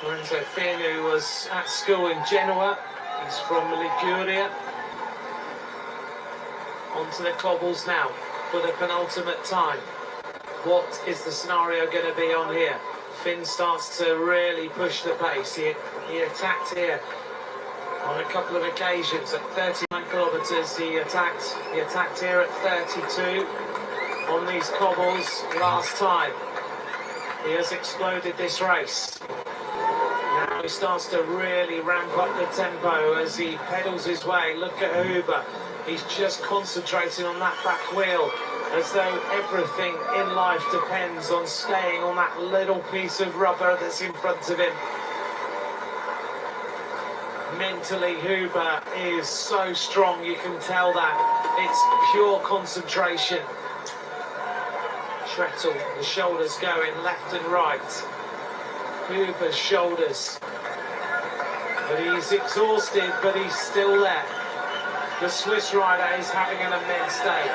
Lorenzo Finn, who was at school in Genoa, he's from Liguria. Onto the cobbles now for the penultimate time. What is the scenario going to be on here? Finn starts to really push the pace. He attacked here on a couple of occasions at 39 kilometres. He attacked here at 32 on these cobbles last time. He has exploded this race. Now he starts to really ramp up the tempo as he pedals his way. Look at Huber. He's just concentrating on that back wheel, as though everything in life depends on staying on that little piece of rubber that's in front of him. Mentally, Huber is so strong, you can tell that. It's pure concentration. Schrettel, the shoulders going left and right. Huber's shoulders. But he's exhausted, but he's still there. The Swiss rider is having an immense day.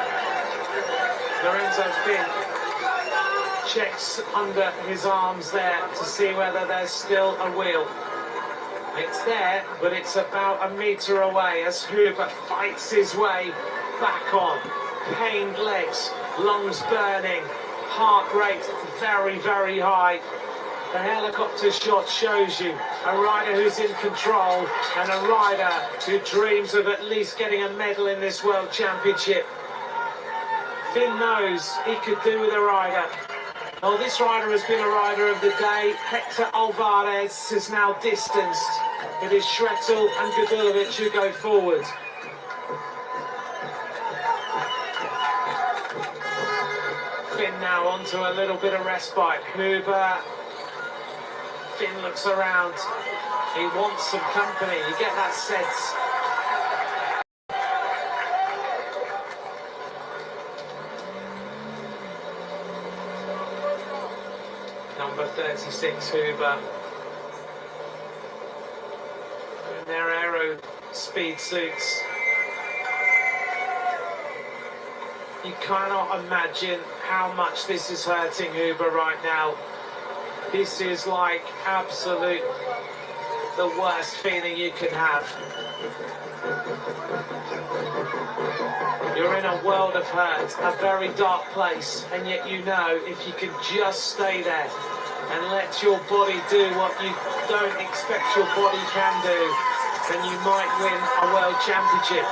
Lorenzo Finn checks under his arms there to see whether there's still a wheel. It's there, but it's about a metre away as Huber fights his way back on. Pained legs, lungs burning, heart rate very, very high. The helicopter shot shows you a rider who's in control and a rider who dreams of at least getting a medal in this World Championship. Finn knows he could do with a rider. Well, this rider has been a rider of the day. Hector Alvarez is now distanced. It is Schrettel and Gadulovic who go forward. Finn now onto a little bit of respite. Huber. Finn looks around. He wants some company. You get that sense. Number 36, Huber. In their aero speed suits. You cannot imagine how much this is hurting Huber right now. This is like absolute the worst feeling you can have. You're in a world of hurt, a very dark place, and yet you know if you can just stay there and let your body do what you don't expect your body can do, then you might win a World Championship.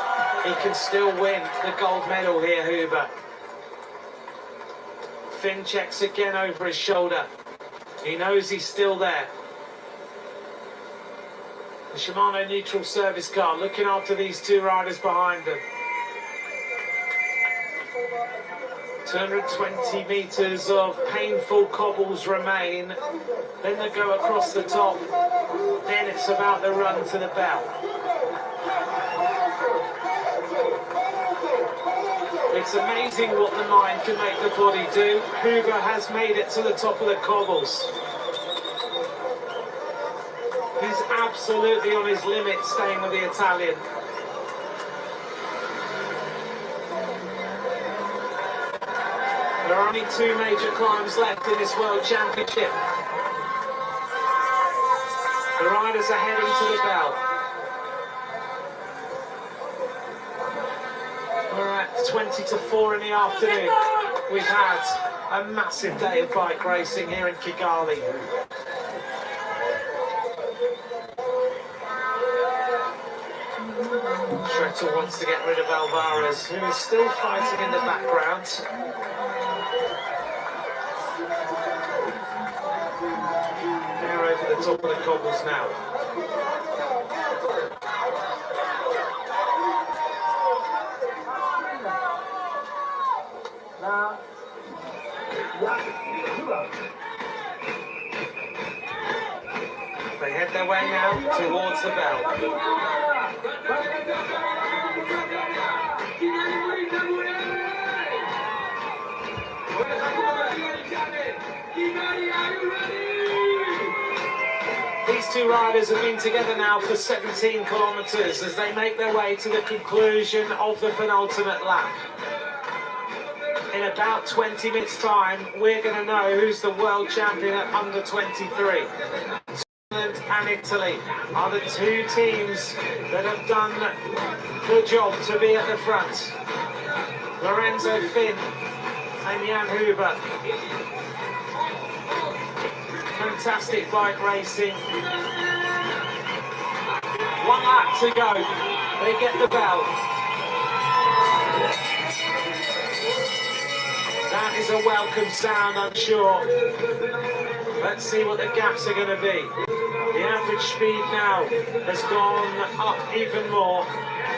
He can still win the gold medal here, Huber. Finn checks again over his shoulder. He knows he's still there. The Shimano neutral service car looking after these two riders behind them. 220 metres of painful cobbles remain. Then they go across the top. Then it's about the run to the bell. It's amazing what the mind can make the body do. Huber has made it to the top of the cobbles. He's absolutely on his limit staying with the Italian. There are only two major climbs left in this World Championship. The riders are heading to the bell. We're at 20 to 4 in the afternoon. We've had a massive day of bike racing here in Kigali. Schrettel wants to get rid of Alvarez, who is still fighting in the background. They're over the top of the cobbles now. They head their way now towards the bell. These two riders have been together now for 17 kilometres as they make their way to the conclusion of the penultimate lap. In about 20 minutes' time, we're going to know who's the world champion at under 23. and Italy are the two teams that have done the job to be at the front. Lorenzo Finn and Jan Huber. Fantastic bike racing. 1 lap to go. They get the bell. That is a welcome sound, I'm sure. Let's see what the gaps are going to be. The average speed now has gone up even more.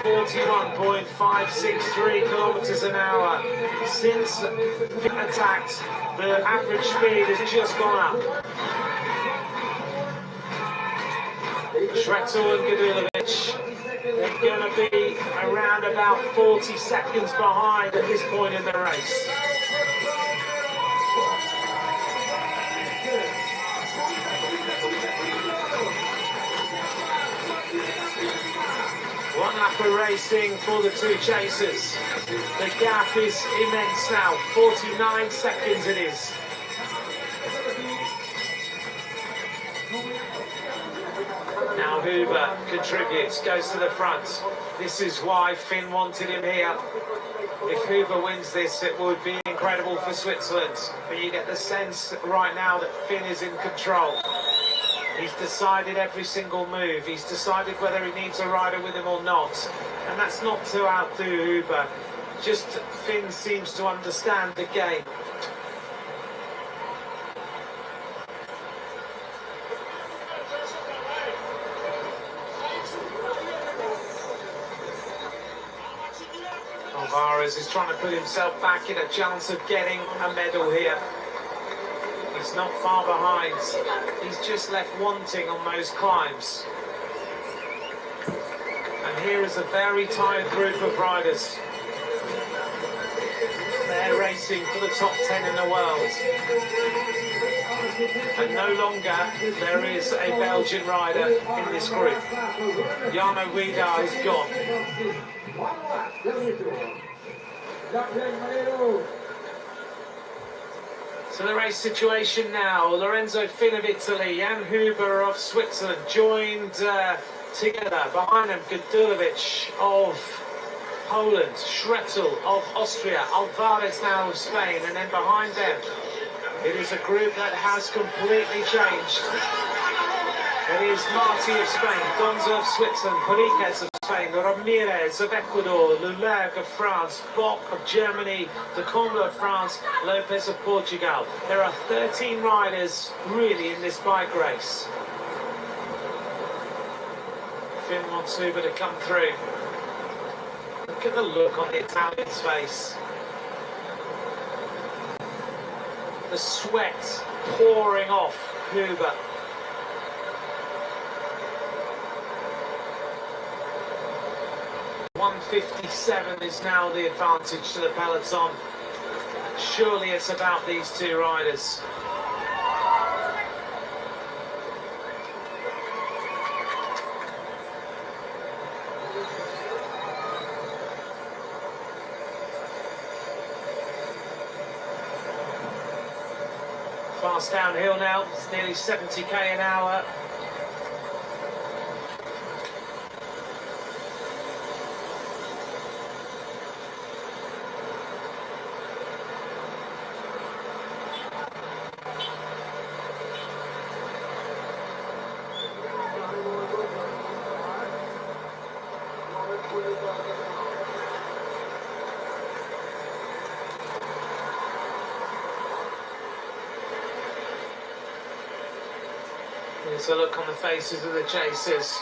41.563 kilometers an hour. Since attacked, the average speed has just gone up. Schretzel and Gadulovic, they're going to be around about 40 seconds behind at this point in the race. One lap of racing for the two chasers. The gap is immense now, 49 seconds it is. Now Huber contributes, goes to the front. This is why Finn wanted him here. If Huber wins this, it would be incredible for Switzerland. But you get the sense right now that Finn is in control. He's decided every single move. He's decided whether he needs a rider with him or not. And that's not to outdo Huber. Just Finn seems to understand the game. Alvarez is trying to put himself back in a chance of getting a medal here. He's not far behind. He's just left wanting on those climbs. And here is a very tired group of riders. They're racing for the top 10 in the world. And no longer there is a Belgian rider in this group. Jarno Wiedar is gone. So the race situation now, Lorenzo Finn of Italy, Jan Huber of Switzerland joined together. Behind them, Gadulovic of Poland, Schretzel of Austria, Alvarez now of Spain, and then behind them, it is a group that has completely changed. It is Marti of Spain, Donza of Switzerland, Henriquez of Spain, Ramirez of Ecuador, Lulerg of France, Bock of Germany, De Comble of France, Lopez of Portugal. There are 13 riders really in this bike race. Finn wants Huber to come through. Look at the look on the Italian's face. The sweat pouring off Huber. .157 is now the advantage to the peloton. Surely it's about these two riders. Fast downhill now, it's nearly 70k an hour. Here's a look on the faces of the chasers.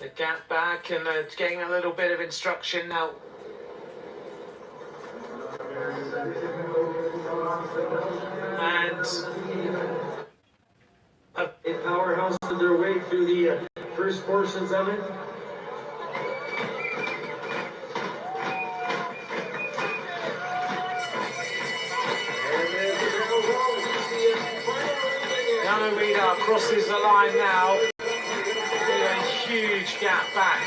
The gap back and getting a little bit of instruction now. And a powerhouse on their way through the first portions of it. Kanawida crosses the line now. A huge gap back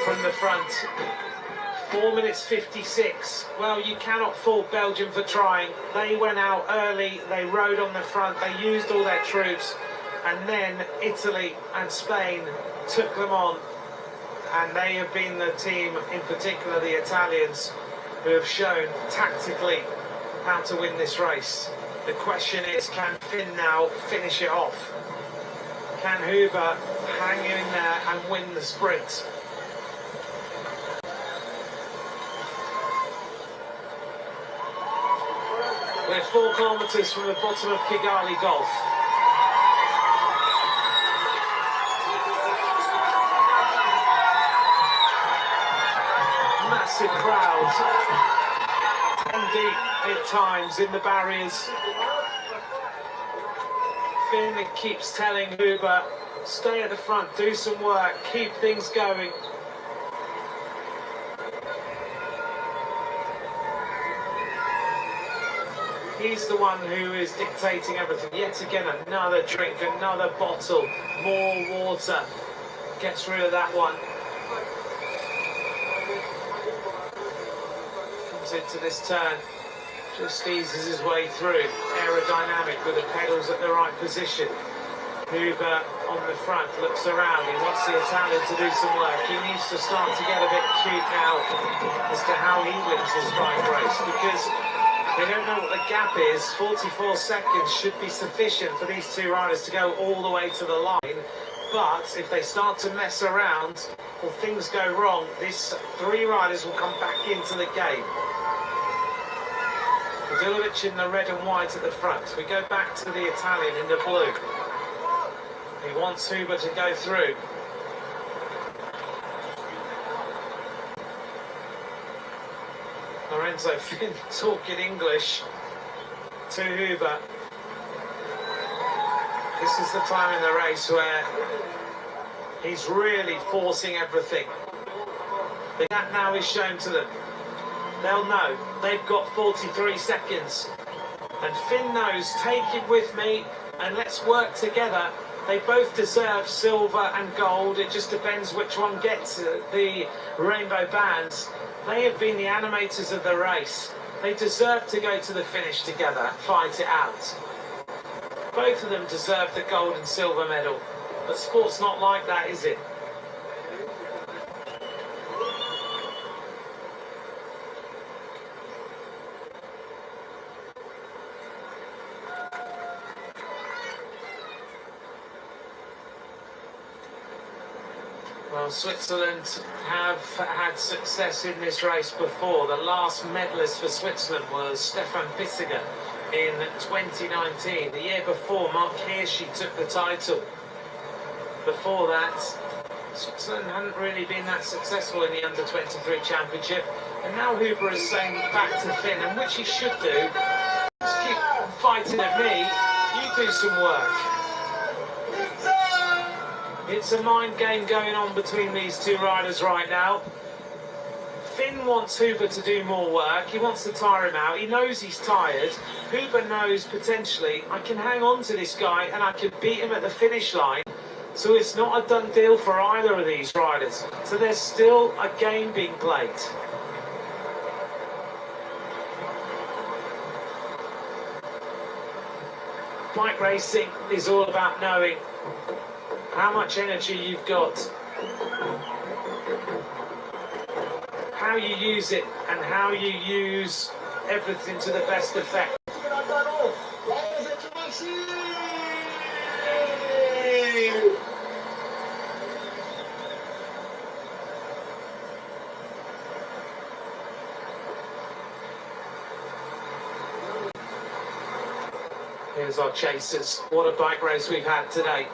from the front. 4 minutes 56. Well, you cannot fault Belgium for trying. They went out early, they rode on the front, they used all their troops, and then Italy and Spain took them on. And they have been the team, in particular the Italians, who have shown tactically how to win this race. The question is, can Finn now finish it off? Can Huber hang in there and win the sprint? We're 4 kilometres from the bottom of Kigali Gulf. Massive crowds, 10 deep at times in the barriers. Finn keeps telling Huber, stay at the front, do some work, keep things going. He's the one who is dictating everything. Yet again, another drink, another bottle, more water. Gets rid of that one. Comes into this turn. Just eases his way through. Aerodynamic with the pedals at the right position. Huber on the front, looks around. He wants the Italian to do some work. He needs to start to get a bit cute now as to how he wins this bike race, because they don't know what the gap is. 44 seconds should be sufficient for these two riders to go all the way to the line. But if they start to mess around or things go wrong, these 3 riders will come back into the game. Radulovic in the red and white at the front. We go back to the Italian in the blue. He wants Huber to go through. Lorenzo Finn talking English to Huber. This is the time in the race where he's really forcing everything. The gap now is shown to them. They'll know. They've got 43 seconds. And Finn knows, take it with me and let's work together. They both deserve silver and gold. It just depends which one gets the rainbow bands. They have been the animators of the race. They deserve to go to the finish together, fight it out. Both of them deserve the gold and silver medal. But sport's not like that, is it? Well, Switzerland have had success in this race before. The last medalist for Switzerland was Stefan Pissiger in 2019. The year before, Mark Hirschi took the title. Before that, Switzerland hadn't really been that successful in the Under-23 Championship. And now Huber is saying back to Finn, and which he should do. Just keep fighting at me, you do some work. It's a mind game going on between these two riders right now. Finn wants Huber to do more work. He wants to tire him out. He knows he's tired. Huber knows potentially, I can hang on to this guy and I can beat him at the finish line. So it's not a done deal for either of these riders. So there's still a game being played. Bike racing is all about knowing how much energy you've got, how you use it, and how you use everything to the best effect. Here's our chasers. What a bike race we've had today.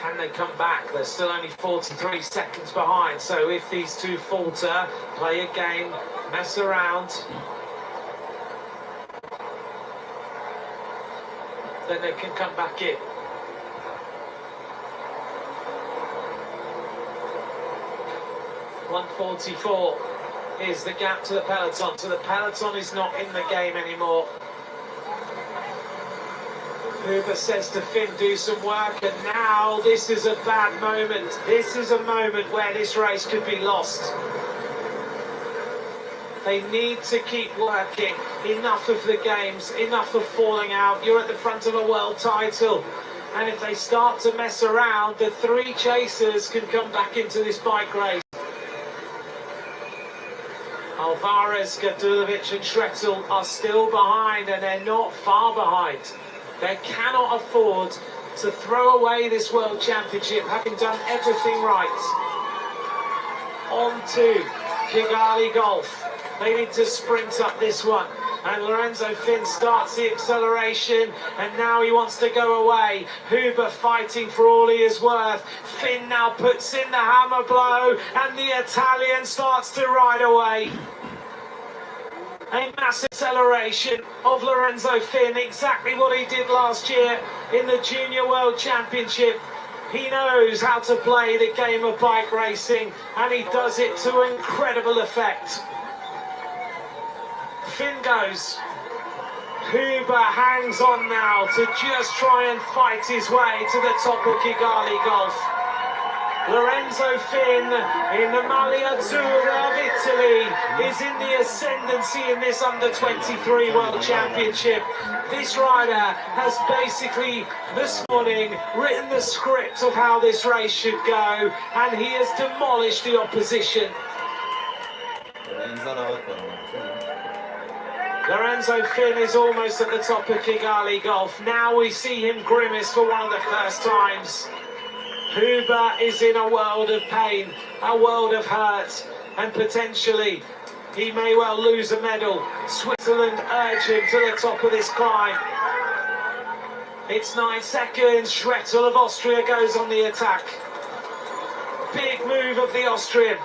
Can they come back? They're still only 43 seconds behind. So if these two falter, play a game, mess around, then they can come back in. .144 is the gap to the peloton. So the peloton is not in the game anymore. Huber says to Finn, do some work, and now this is a bad moment. This is a moment where this race could be lost. They need to keep working. Enough of the games, enough of falling out. You're at the front of a world title. And if they start to mess around, the three chasers can come back into this bike race. Alvarez, Gadulovic and Schrettel are still behind, and they're not far behind. They cannot afford to throw away this World Championship, having done everything right. On to Kigali Golf. They need to sprint up this one. And Lorenzo Finn starts the acceleration, and now he wants to go away. Huber fighting for all he is worth. Finn now puts in the hammer blow, and the Italian starts to ride away. A massive acceleration of Lorenzo Finn, exactly what he did last year in the Junior World Championship. He knows how to play the game of bike racing, and he does it to incredible effect. Finn goes. Huber hangs on now to just try and fight his way to the top of Kigali Golf. Lorenzo Finn in the Maglia Azzurra of Italy is in the ascendancy in this under-23 World Championship. This rider has basically this morning written the script of how this race should go, and he has demolished the opposition. Lorenzo Finn is almost at the top of Kigali Golf. Now we see him grimace for one of the first times. Huber is in a world of pain, a world of hurt, and potentially he may well lose a medal. Switzerland urge him to the top of this climb. It's 9 seconds. Schrettel of Austria goes on the attack. Big move of the Austrian.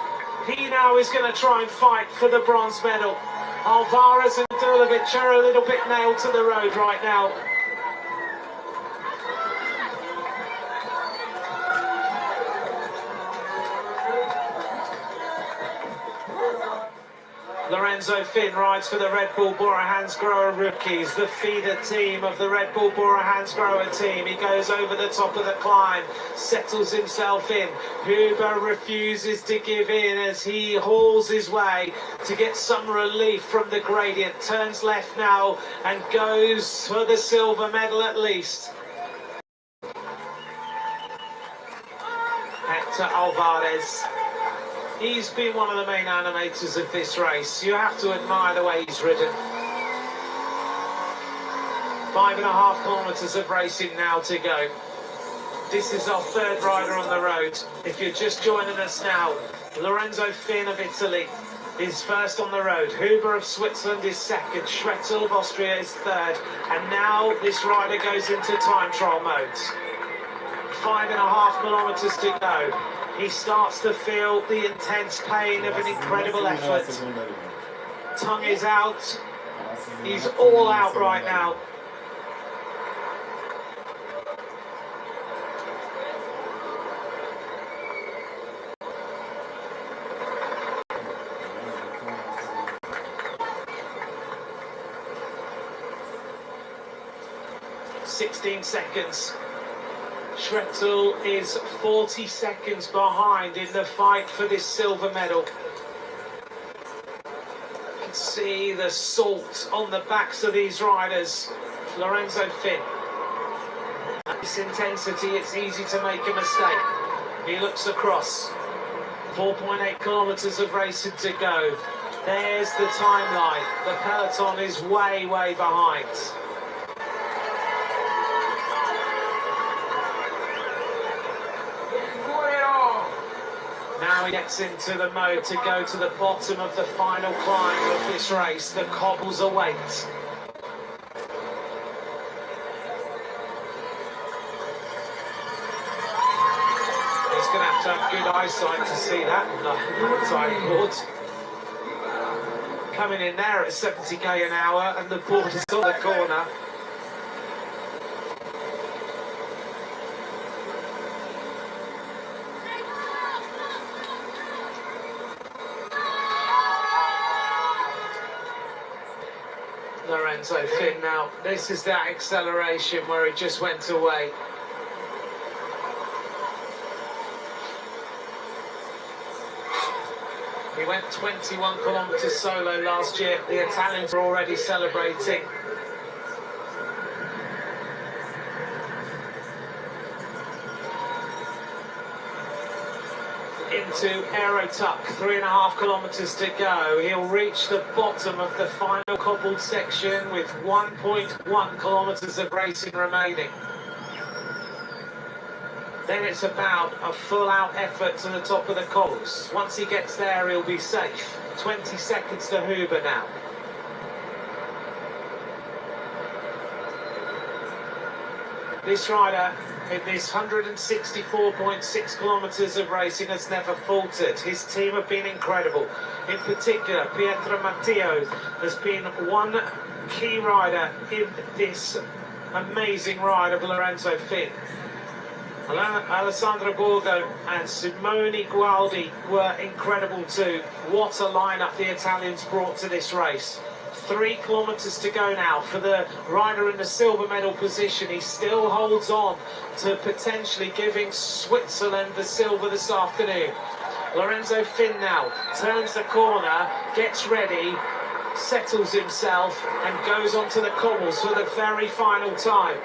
He now is going to try and fight for the bronze medal. Alvarez and Dulovic are a little bit nailed to the road right now. Lorenzo Finn rides for the Red Bull Bora Hansgrohe rookies, the feeder team of the Red Bull Bora Hansgrohe team. He goes over the top of the climb, settles himself in. Huber refuses to give in as he hauls his way to get some relief from the gradient. Turns left now and goes for the silver medal at least. Hector Alvarez. He's been one of the main animators of this race. You have to admire the way he's ridden. 5.5 kilometres of racing now to go. This is our third rider on the road. If you're just joining us now, Lorenzo Finn of Italy is first on the road. Huber of Switzerland is second. Schrettel of Austria is third. And now this rider goes into time trial mode. 5.5 kilometres to go. He starts to feel the intense pain of an incredible effort. Tongue is out. He's all out right now. "16 seconds. Schrettel is 40 seconds behind in the fight for this silver medal. You can see the salt on the backs of these riders. Lorenzo Finn. At this intensity, it's easy to make a mistake. He looks across. 4.8 kilometres of racing to go. There's the timeline. The peloton is way, way behind. Now he gets into the mode to go to the bottom of the final climb of this race. The cobbles await. He's going to have good eyesight to see that on the time board. Coming in there at 70k an hour, and the board is on the corner. Lorenzo Finn now. This is that acceleration where he just went away. He went 21 kilometres solo last year. The Italians are already celebrating. Into Aerotuck, 3.5 kilometres to go. He'll reach the bottom of the final cobbled section with 1.1 kilometres of racing remaining. Then it's about a full-out effort to the top of the cobbles. Once he gets there, he'll be safe. 20 seconds to Huber now. This rider, in this 164.6 kilometres of racing, has never faltered. His team have been incredible. In particular, Pietro Matteo has been one key rider in this amazing ride of Lorenzo Finn. Alessandro Borgo and Simone Gualdi were incredible too. What a lineup the Italians brought to this race. 3 kilometres to go now for the rider in the silver medal position. He still holds on to potentially giving Switzerland the silver this afternoon. Lorenzo Finn now turns the corner, gets ready, settles himself and goes onto the cobbles for the very final time.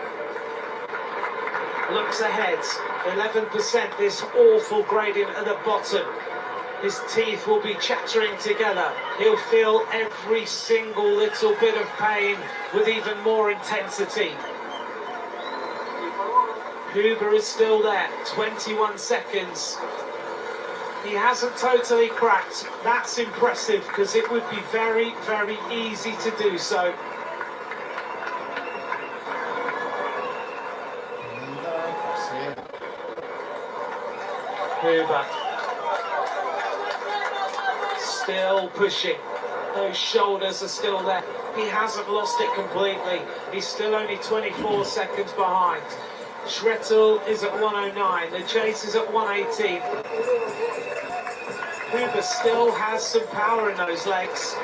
Looks ahead, 11%, this awful gradient at the bottom. His teeth will be chattering together. He'll feel every single little bit of pain with even more intensity. Huber is still there, 21 seconds. He hasn't totally cracked. That's impressive because it would be very, very easy to do so. Huber still pushing. Those shoulders are still there. He hasn't lost it completely. He's still only 24 seconds behind. Schrettel is at 109. The chase is at 118. Huber still has some power in those legs.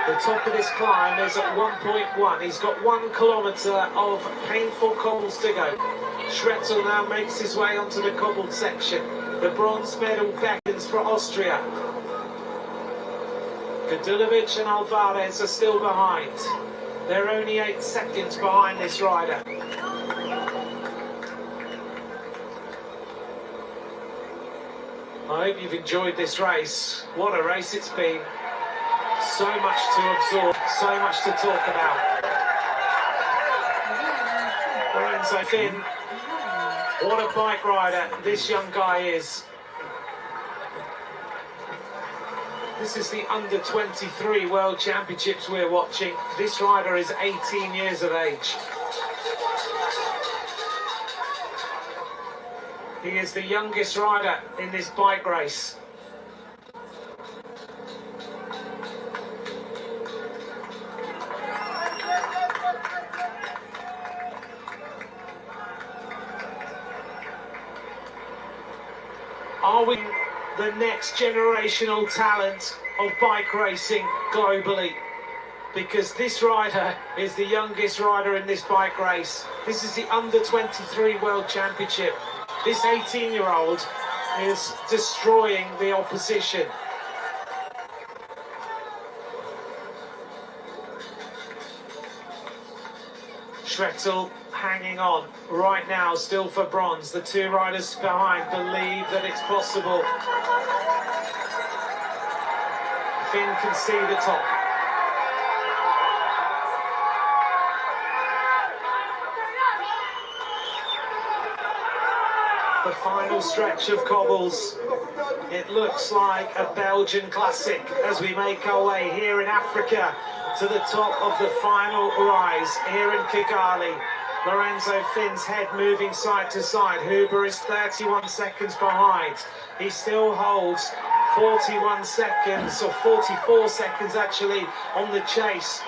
The top of this climb is at 1.1. He's got 1 kilometre of painful cobbles to go. Schrettel now makes his way onto the cobbled section. The bronze medal beckons for Austria. Gadulovic and Alvarez are still behind. They're only 8 seconds behind this rider. I hope you've enjoyed this race. What a race it's been. So much to absorb, so much to talk about. Lorenzo Finn, what a bike rider this young guy is. This is the under-23 World Championships we're watching. This rider is 18 years of age. He is the youngest rider in this bike race. Are we the next generational talent of bike racing globally? Because this rider is the youngest rider in this bike race. This is the under-23 World Championship. This 18-year-old is destroying the opposition. Schrettel hanging on right now, still for bronze. The 2 riders behind believe that it's possible. Finn can see the top. The final stretch of cobbles. It looks like a Belgian classic as we make our way here in Africa to the top of the final rise here in Kigali. Lorenzo Finn's head moving side to side. Huber is 31 seconds behind. He still holds 41 seconds, or 44 seconds actually, on the chase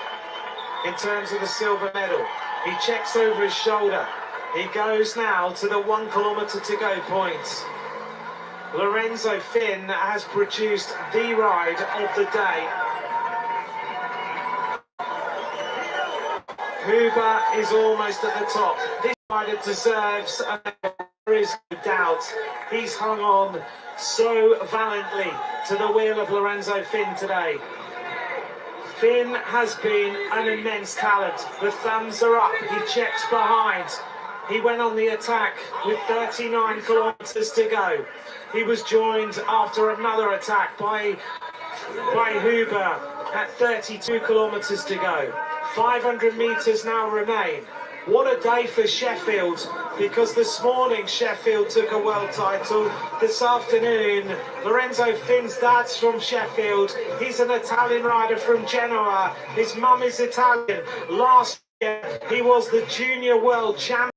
in terms of the silver medal. He checks over his shoulder. He goes now to the 1 kilometre to go point. Lorenzo Finn has produced the ride of the day. Huber is almost at the top. This rider deserves a medal. There is no doubt. He's hung on so valiantly to the wheel of Lorenzo Finn today. Finn has been an immense talent. The thumbs are up. He checks behind. He went on the attack with 39 kilometres to go. He was joined after another attack by Huber at 32 kilometres to go. 500 metres now remain. What a day for Sheffield, because this morning Sheffield took a world title. This afternoon, Lorenzo Finn's dad's from Sheffield. He's an Italian rider from Genoa. His mum is Italian. Last year, he was the junior world champion.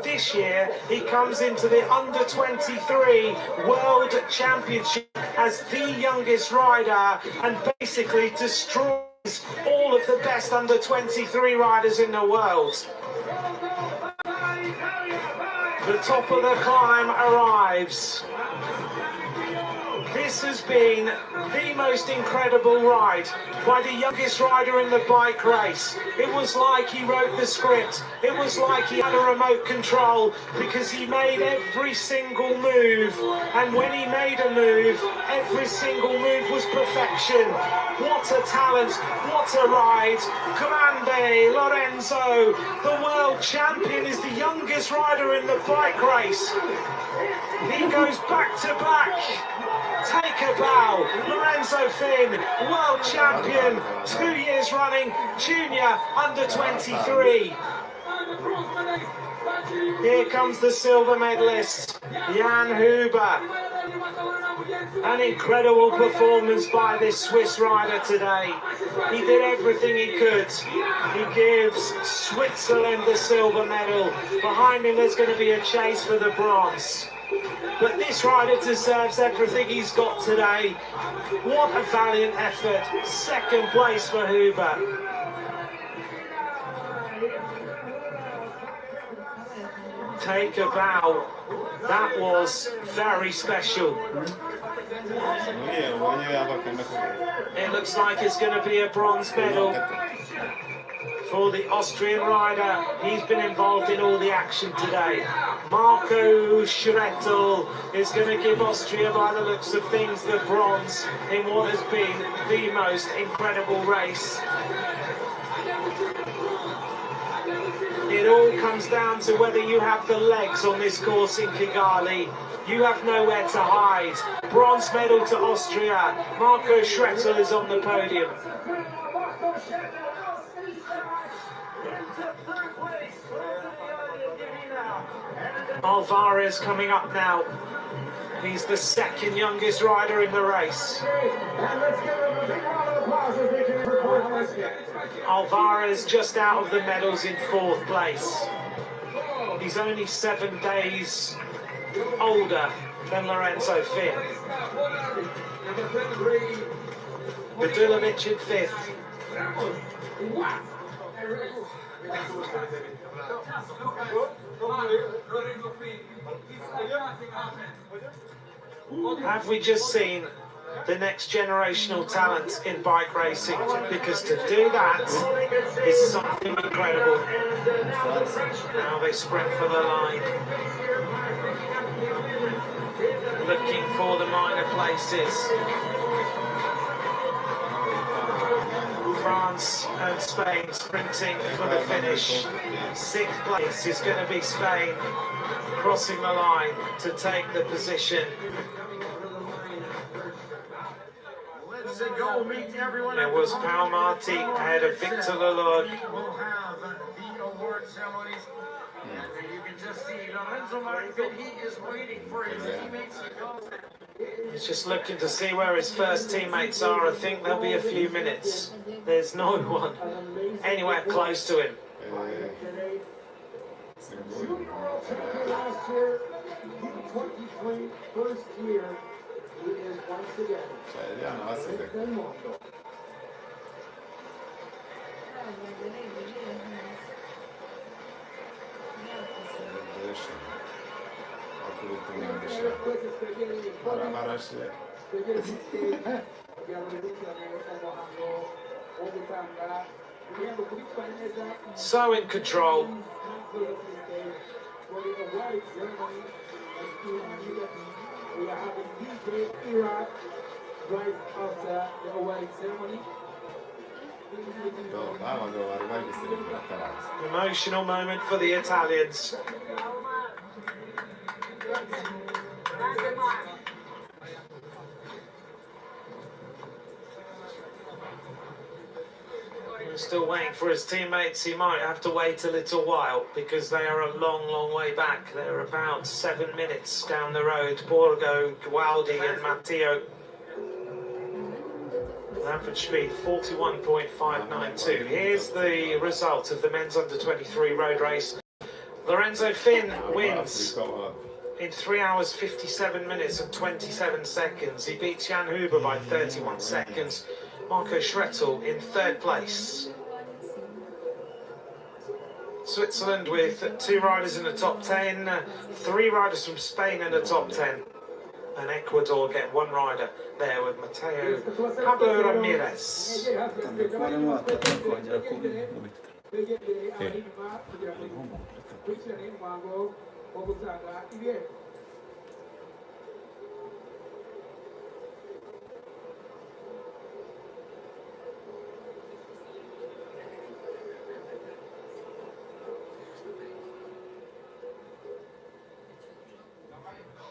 This year, he comes into the under-23 World Championship as the youngest rider and basically destroys all of the best under-23 riders in the world. The top of the climb arrives. This has been the most incredible ride by the youngest rider in the bike race. It was like he wrote the script. It was like he had a remote control, because he made every single move. And when he made a move, every single move was perfection. What a talent, what a ride. Grande Lorenzo, the world champion, is the youngest rider in the bike race. He goes back to back. Take a bow. Lorenzo Finn, world champion, 2 years running, junior under-23. Here comes the silver medalist, Jan Huber. An incredible performance by this Swiss rider today. He did everything he could. He gives Switzerland the silver medal. Behind him there's going to be a chase for the bronze. But this rider deserves everything he's got today. What a valiant effort. Second place for Huber. Take a bow. That was very special. It looks like it's going to be a bronze medal for the Austrian rider. He's been involved in all the action today. Marco Schrettel is going to give Austria, by the looks of things, the bronze in what has been the most incredible race. It all comes down to whether you have the legs on this course in Kigali. You have nowhere to hide. Bronze medal to Austria. Marco Schrettel is on the podium. Alvarez coming up now. He's the second youngest rider in the race. Alvarez just out of the medals in 4th place. He's only 7 days older than Lorenzo Finn. Badulovic in 5th. Have we just seen the next generational talent in bike racing? Because to do that is something incredible. Now they sprint for the line, looking for the minor places. France and Spain sprinting for the finish. 6th place is going to be Spain, crossing the line to take the position. There was Pau Marti ahead of Victor Lalorde. We'll have the award ceremonies. And you can just see Lorenzo Martin, he is waiting for his teammates. He's just looking to see where his first teammates are. I think there'll be a few minutes. There's no one anywhere close to him. First year, he is once again. So in control. We are having DJ Iraq right after the away ceremony. Emotional moment for the Italians. We're still waiting for his teammates. He might have to wait a little while because they are a long, long way back. They're about 7 minutes down the road. Borgo, Gualdi and Matteo. Average speed 41.592. Here's the result of the men's under-23 road race. Lorenzo Finn wins in 3 hours 57 minutes and 27 seconds. He beats Jan Huber by 31 seconds. Marco Schrettel in third place. Switzerland with 2 riders in the top 10, 3 riders from Spain in the top 10. And Ecuador get 1 rider there with Matteo Pablo Ramirez.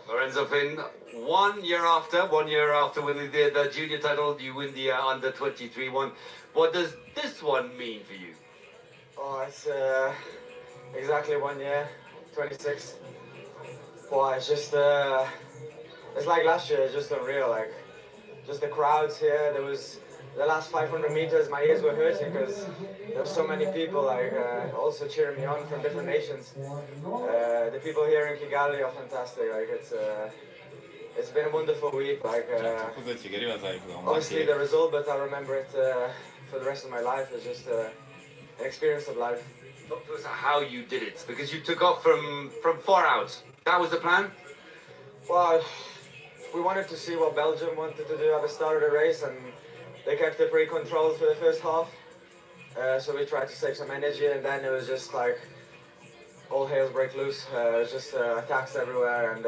Lorenzo Finn, 1 year after winning the junior title, you win the under-23 one. What does this one mean for you? Oh, it's exactly 1 year, 26. Well, it's just, it's like last year, it's just unreal. Like, just the crowds here. There was the last 500 meters, my ears were hurting because there were so many people, like, also cheering me on from different nations. The people here in Kigali are fantastic. Like, it's been a wonderful week. Like, obviously the result, but I'll remember it for the rest of my life. It's just an experience of life. Talk to us how you did it, because you took off from far out. That was the plan? Well, we wanted to see what Belgium wanted to do at the start of the race, and they kept it pretty controlled for the first half. So we tried to save some energy, and then it was just like all hell break loose. It was just attacks everywhere, and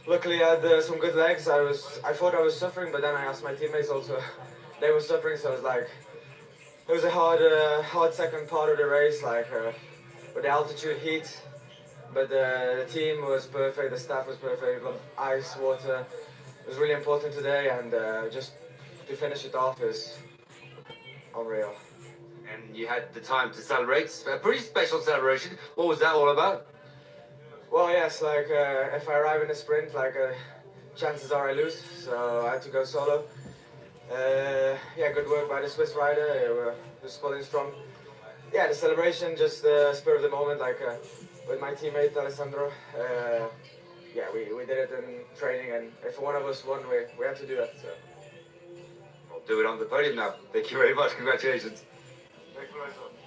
luckily I had some good legs. I thought I was suffering, but then I asked my teammates also. They were suffering, so it was like it was a hard second part of the race, like with the altitude, heat. But the team was perfect, the staff was perfect, ice, water. It was really important today, and just to finish it off is unreal. And you had the time to celebrate, a pretty special celebration. What was that all about? Well, yes, like if I arrive in a sprint, like chances are I lose, so I had to go solo. Yeah, good work by the Swiss rider, they were just pulling strong. Yeah, the celebration, just the spur of the moment, like with my teammate Alessandro. Yeah, we did it in training, and if one of us won, we had to do that. So. We'll do it on the podium now. Thank you very much. Congratulations. Thank you very much.